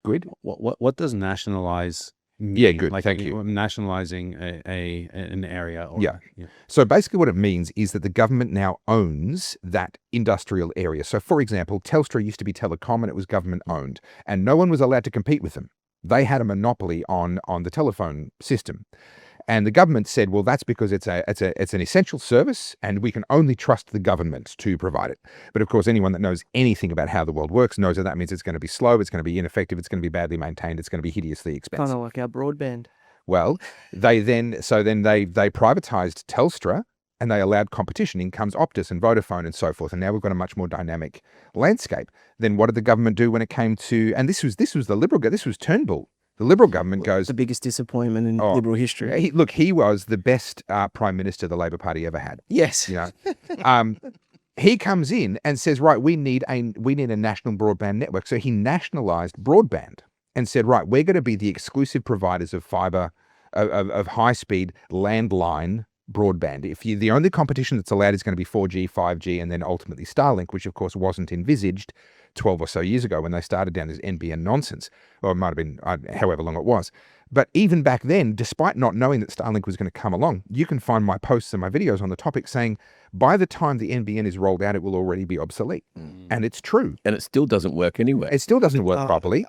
Grid. What does nationalize mean? Yeah, good. Like Thank you. nationalizing an area. Or, Yeah. So basically what it means is that the government now owns that industrial area. So for example, Telstra used to be Telecom and it was government owned, and no one was allowed to compete with them. They had a monopoly on the telephone system. And the government said, well, that's because it's an essential service and we can only trust the government to provide it. But of course, anyone that knows anything about how the world works knows that means it's going to be slow, it's going to be ineffective, it's going to be badly maintained, it's going to be hideously expensive. Kind of like our broadband. Well, they privatized Telstra and they allowed competition. In comes Optus and Vodafone and so forth. And now we've got a much more dynamic landscape. Then what did the government do when it came to, and this was the Liberal, this was Turnbull. The Liberal government goes... The biggest disappointment in Liberal history. He was the best Prime Minister the Labor Party ever had. Yes. You know, he comes in and says, right, we need a national broadband network. So he nationalized broadband and said, right, we're going to be the exclusive providers of fiber, of high-speed landline broadband. The only competition that's allowed is going to be 4G, 5G, and then ultimately Starlink, which of course wasn't envisaged 12 or so years ago when they started down this NBN nonsense, or it might have been however long it was. But even back then, despite not knowing that Starlink was going to come along, you can find my posts and my videos on the topic saying, by the time the NBN is rolled out, it will already be obsolete. And it's true. And it still doesn't work anyway. It still doesn't work properly.